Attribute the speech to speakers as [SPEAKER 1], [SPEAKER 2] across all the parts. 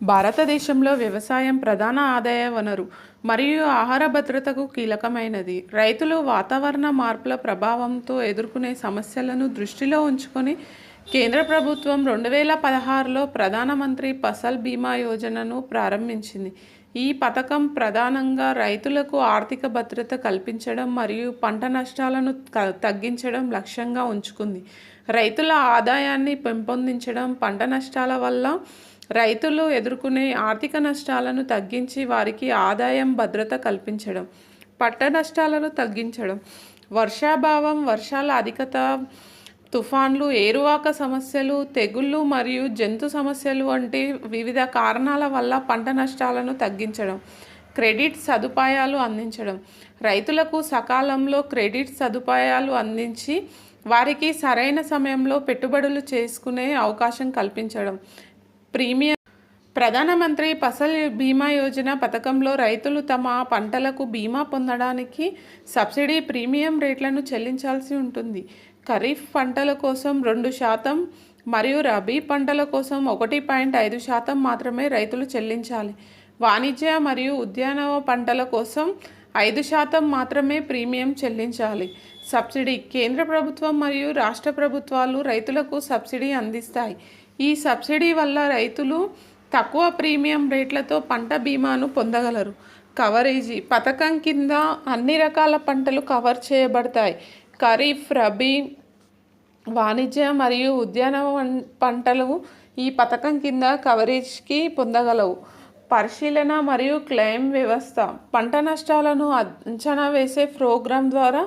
[SPEAKER 1] భారతదేశంలో వ్యవసాయం ప్రధాన ఆదాయ వనరు మరియు ఆహార భద్రతకు కీలకమైనది. రైతులు వాతావరణ మార్పుల ప్రభావంతో ఎదుర్కొనే సమస్యలను దృష్టిలో ఉంచుకొని కేంద్ర ప్రభుత్వం 2016లో ప్రధానమంత్రి ఫసల్ బీమా యోజనను ప్రారంభించింది. ఈ పథకం ప్రధానంగా రైతులకు ఆర్థిక భద్రత కల్పించడం మరియు పంట నష్టాలను తగ్గించడం లక్ష్యంగా ఉంచుకుంది. రైతుల ఆదాయాన్ని పెంపొందించడం, పంట నష్టాల వల్ల రైతులు ఎదుర్కొనే ఆర్థిక నష్టాలను తగ్గించి వారికి ఆదాయం భద్రత కల్పించడం, పంట నష్టాలను తగ్గించడం, వర్షాభావం, వర్షాల అధికత, తుఫాన్లు, ఏరువాక సమస్యలు, తెగుళ్ళు మరియు జంతు సమస్యలు వంటి వివిధ కారణాల వల్ల పంట నష్టాలను తగ్గించడం, క్రెడిట్ సదుపాయాలు అందించడం, రైతులకు సకాలంలో క్రెడిట్ సదుపాయాలు అందించి వారికి సరైన సమయంలో పెట్టుబడులు చేసుకునే అవకాశం కల్పించడం. ప్రధానమంత్రి ఫసల్ బీమా యోజన పథకంలో రైతులు తమ పంటలకు బీమా పొందడానికి సబ్సిడీ ప్రీమియం రేట్లను చెల్లించాల్సి ఉంటుంది. ఖరీఫ్ పంటల కోసం 2% మరియు రబీ పంటల కోసం 1.5% మాత్రమే రైతులు చెల్లించాలి. వాణిజ్య మరియు ఉద్యాన పంటల కోసం 5% మాత్రమే ప్రీమియం చెల్లించాలి. సబ్సిడీ కేంద్ర ప్రభుత్వం మరియు రాష్ట్ర ప్రభుత్వాలు రైతులకు సబ్సిడీ అందిస్తాయి. ఈ సబ్సిడీ వల్ల రైతులు తక్కువ ప్రీమియం రేట్లతో పంట బీమాను పొందగలరు. కవరేజీ పథకం కింద అన్ని రకాల పంటలు కవర్ చేయబడతాయి. ఖరీఫ్, రబీ, వాణిజ్య మరియు ఉద్యాన పంటలు ఈ పథకం కింద కవరేజ్కి పొందగలవు. పరిశీలన మరియు క్లెయిమ్ వ్యవస్థ పంట నష్టాలను అంచనా వేసే ప్రోగ్రాం ద్వారా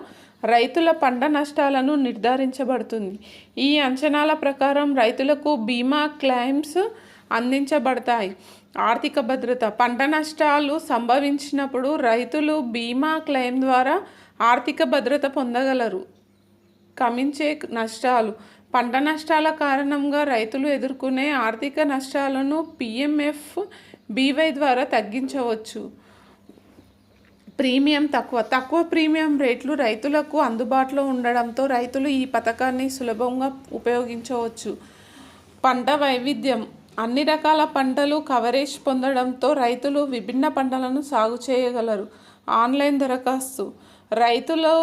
[SPEAKER 1] రైతుల పంట నష్టాలను నిర్ధారించబడుతుంది. ఈ అంచనాల ప్రకారం రైతులకు బీమా క్లెయిమ్స్ అందించబడతాయి. ఆర్థిక భద్రత పంట నష్టాలు సంభవించినప్పుడు రైతులు బీమా క్లెయిమ్ ద్వారా ఆర్థిక భద్రత పొందగలరు. కమించే నష్టాలు పంట నష్టాల కారణంగా రైతులు ఎదుర్కొనే ఆర్థిక నష్టాలను PMFBY ద్వారా తగ్గించవచ్చు. ప్రీమియం తక్కువ ప్రీమియం రేట్లు రైతులకు అందుబాటులో ఉండడంతో రైతులు ఈ పథకాన్ని సులభంగా ఉపయోగించవచ్చు. పంట వైవిధ్యం అన్ని రకాల పంటలు కవరేజ్ పొందడంతో రైతులు విభిన్న పంటలను సాగు చేయగలరు. ఆన్లైన్ దరఖాస్తు రైతులు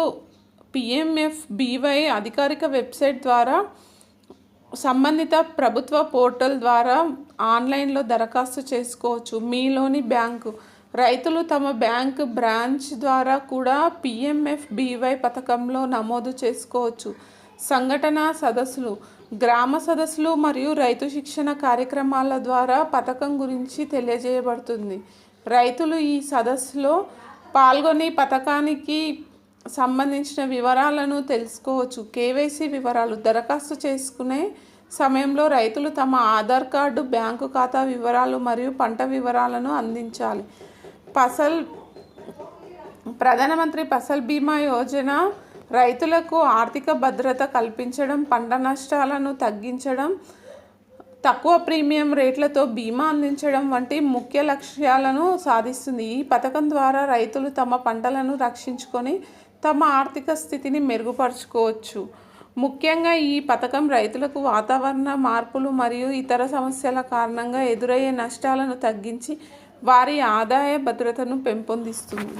[SPEAKER 1] PMFBY అధికారిక వెబ్సైట్ ద్వారా సంబంధిత ప్రభుత్వ పోర్టల్ ద్వారా ఆన్లైన్లో దరఖాస్తు చేసుకోవచ్చు. మీలోని బ్యాంకు రైతులు తమ బ్యాంక్ బ్రాంచ్ ద్వారా కూడా PMFBY పథకంలో నమోదు చేసుకోవచ్చు. సంఘటన సదస్సులు గ్రామ సదస్సులు మరియు రైతు శిక్షణ కార్యక్రమాల ద్వారా పథకం గురించి తెలియజేయబడుతుంది. రైతులు ఈ సదస్సులో పాల్గొని పథకానికి సంబంధించిన వివరాలను తెలుసుకోవచ్చు. KYC వివరాలు దరఖాస్తు చేసుకునే సమయంలో రైతులు తమ ఆధార్ కార్డు, బ్యాంకు ఖాతా వివరాలు మరియు పంట వివరాలను అందించాలి. ప్రధానమంత్రి ఫసల్ బీమా యోజన రైతులకు ఆర్థిక భద్రత కల్పించడం, పంట నష్టాలను తగ్గించడం, తక్కువ ప్రీమియం రేట్లతో బీమా అందించడం వంటి ముఖ్య లక్ష్యాలను సాధిస్తుంది. ఈ పథకం ద్వారా రైతులు తమ పంటలను రక్షించుకొని తమ ఆర్థిక స్థితిని మెరుగుపరుచుకోవచ్చు. ముఖ్యంగా ఈ పథకం రైతులకు వాతావరణ మార్పులు మరియు ఇతర సమస్యల కారణంగా ఎదురయ్యే నష్టాలను తగ్గించి వారి ఆదాయ భద్రతను పెంపొందిస్తుంది.